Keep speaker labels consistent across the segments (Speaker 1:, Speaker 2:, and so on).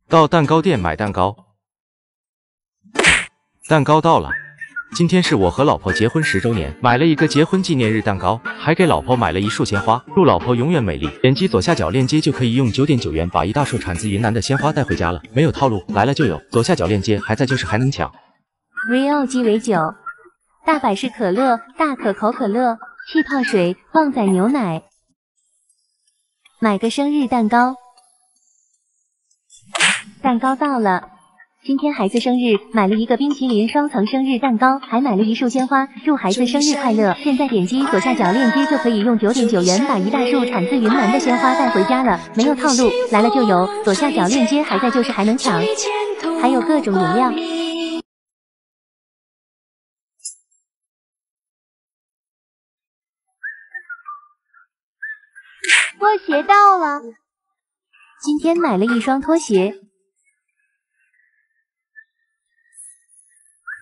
Speaker 1: 到蛋糕店买蛋糕。蛋糕到了。今天是我和老婆结婚10周年，买了一个结婚纪念日蛋糕，还给老婆买了一束鲜花，祝老婆永远美丽。点击左下角链接就可以用9.9元把一大束产自云南的鲜花带回家了，没有套路，来了就有。左下角链接还在就是还能抢。
Speaker 2: Rio 鸡尾酒、大百事可乐、大可口可乐、气泡水、旺仔牛奶。买个生日蛋糕。蛋糕到了。今天孩子生日，买了一个冰淇淋双层生日蛋糕，还买了一束鲜花，祝孩子生日快乐。现在点击左下角链接就可以用9.9元把一大束产自云南的鲜花带回家了，没有套路，来了就有。左下角链接还在就是还能抢，还有各种饮料。拖鞋到了，今天买了一双拖鞋。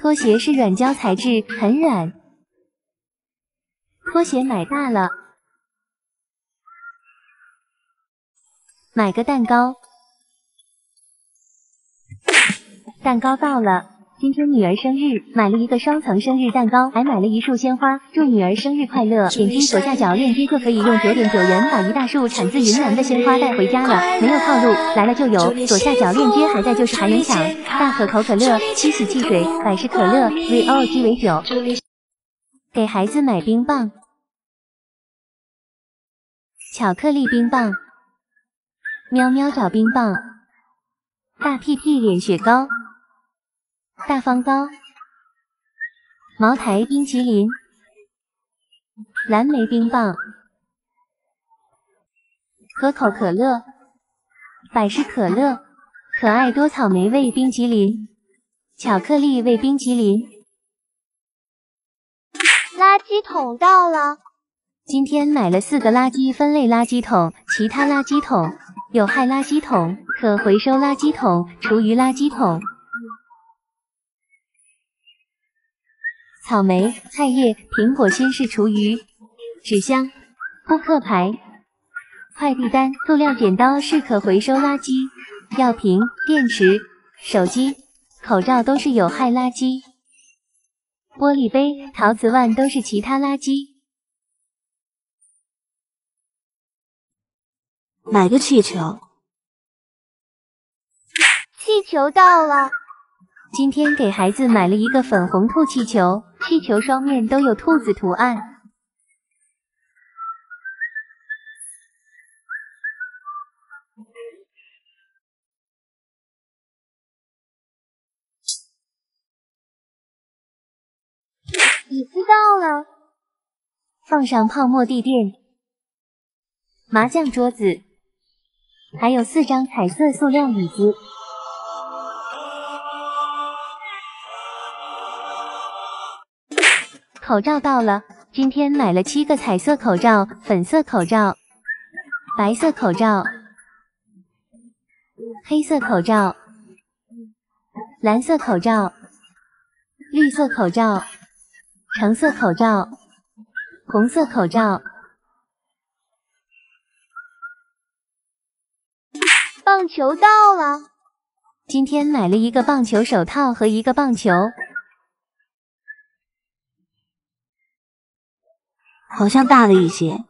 Speaker 2: 拖鞋是软胶材质，很软。拖鞋买大了。买个蛋糕。蛋糕到了。今天女儿生日，买了一个双层生日蛋糕，还买了一束鲜花，祝女儿生日快乐。点击左下角链接就可以用9.9元把一大束产自云南的鲜花带回家了，没有套路，来了就有。左下角链接还在就是还能抢。大可口可乐、七喜汽水、百事可乐、Rio 鸡尾酒。给孩子买冰棒。巧克力冰棒。喵喵找冰棒。大屁屁脸雪糕。大方糕。茅台冰淇淋。蓝莓冰棒。可口可乐。百事可乐。可爱多草莓味冰淇淋。巧克力味冰淇淋。垃圾桶到了。今天买了4个垃圾分类垃圾桶，其他垃圾桶、有害垃圾桶、可回收垃圾桶、厨余垃圾桶。草莓、菜叶、苹果新式厨余。纸箱、扑克牌。快递单、塑料剪刀是可回收垃圾。药瓶、电池、手机、口罩都是有害垃圾。玻璃杯、陶瓷碗都是其他垃圾。
Speaker 3: 买个气球。
Speaker 2: 气球到了。今天给孩子买了一个粉红兔气球，气球双面都有兔子图案。椅子到了。放上泡沫地垫。麻将桌子。还有4张彩色塑料椅子。口罩到了。今天买了7个彩色口罩，粉色口罩、白色口罩、黑色口罩、蓝色口罩、绿色口罩、橙色口罩、红色口罩。棒球到了。今天买了一个棒球手套和一个棒球。
Speaker 3: 好像大了一些。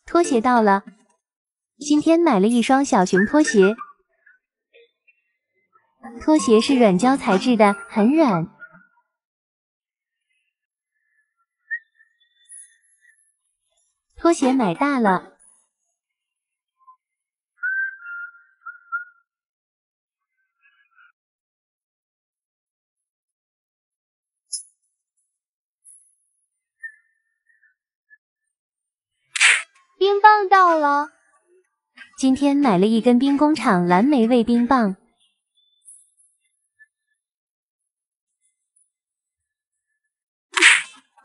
Speaker 2: 拖鞋到了。今天买了一双小熊拖鞋。拖鞋是软胶材质的，很软。拖鞋买大了。冰棒到了。今天买了一根兵工厂蓝莓味冰棒。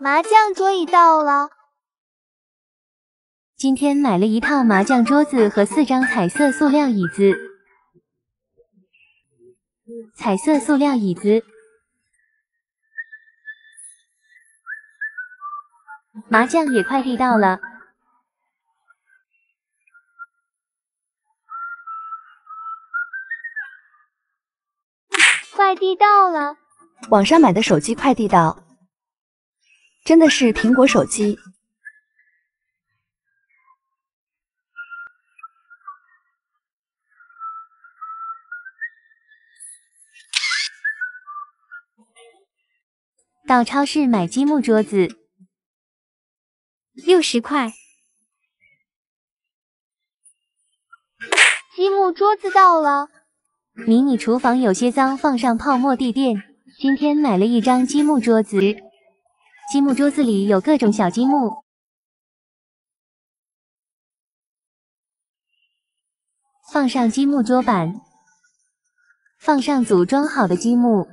Speaker 2: 麻将桌椅到了。今天买了一套麻将桌子和4张彩色塑料椅子。彩色塑料椅子。麻将也快递到了。快递到了。
Speaker 3: 网上买的手机快递到，真的是苹果手机。
Speaker 2: 到超市买积木桌子，60块。积木桌子到了。迷你厨房有些脏，放上泡沫地垫。今天买了一张积木桌子，积木桌子里有各种小积木。放上积木桌板，放上组装好的积木。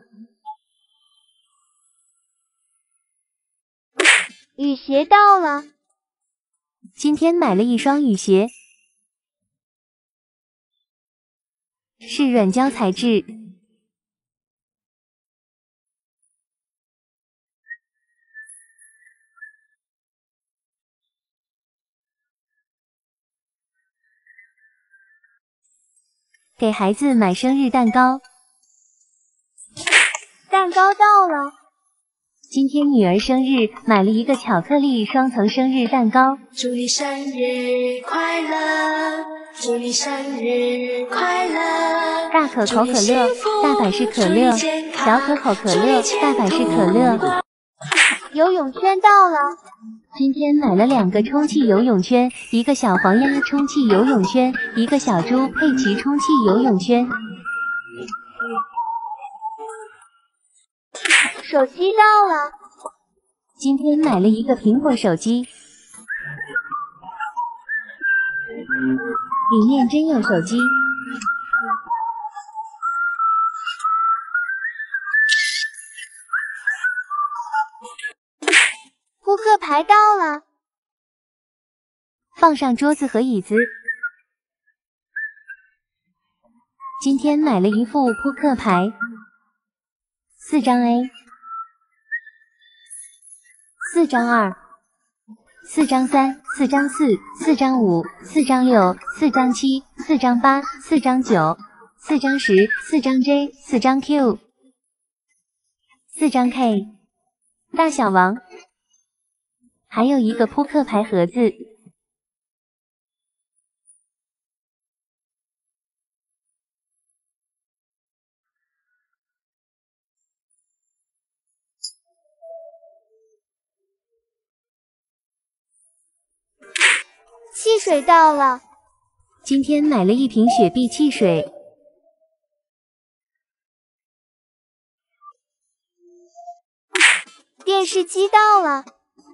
Speaker 2: 雨鞋到了。今天买了一双雨鞋，是软胶材质。给孩子买生日蛋糕，蛋糕到了。今天女儿生日，买了一个巧克力双层生日蛋糕。
Speaker 4: 祝你生日快乐，祝你生日快乐。
Speaker 2: 大可口可乐，大百事可乐，小可口可乐，大百事可乐。游泳圈到了。今天买了2个充气游泳圈，一个小黄鸭充气游泳圈，一个小猪佩奇充气游泳圈。手机到了。今天买了一个苹果手机，里面真有手机。扑克牌到了，放上桌子和椅子。今天买了一副扑克牌，4张 A， 4张2， 4张3， 4张4， 4张5， 4张6， 4张7， 4张8， 4张9， 4张10， 4张 J， 4张 Q， 4张 K， 大小王。还有一个扑克牌盒子。汽水到了。今天买了一瓶雪碧汽水。电视机到了。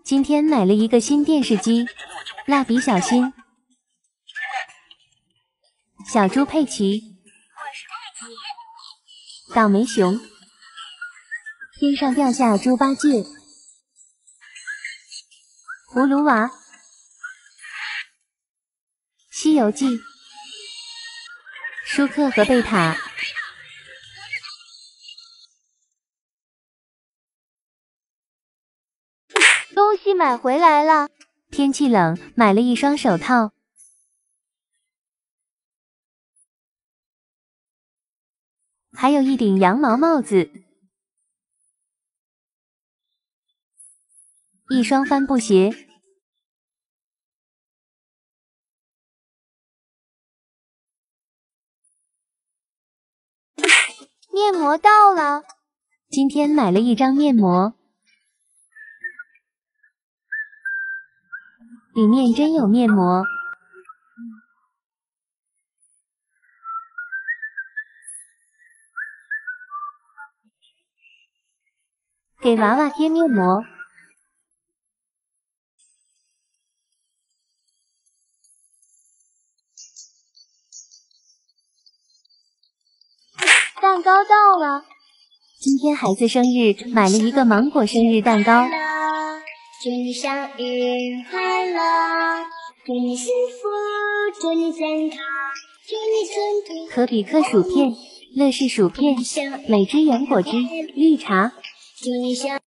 Speaker 2: 今天买了一个新电视机，蜡笔小新，小猪佩奇，倒霉熊，天上掉下猪八戒，葫芦娃，西游记，舒克和贝塔。东西买回来了。天气冷，买了一双手套。还有一顶羊毛帽子。一双帆布鞋。面膜到了。今天买了一张面膜。里面真有面膜。给娃娃贴面膜。蛋糕到了。今天孩子生日，买了一个芒果生日蛋糕。
Speaker 4: 祝你生日快乐，祝你幸福，祝你健康，祝你身体。
Speaker 2: 可比克薯片，乐事薯片、美汁原果汁、绿茶。
Speaker 4: 祝你生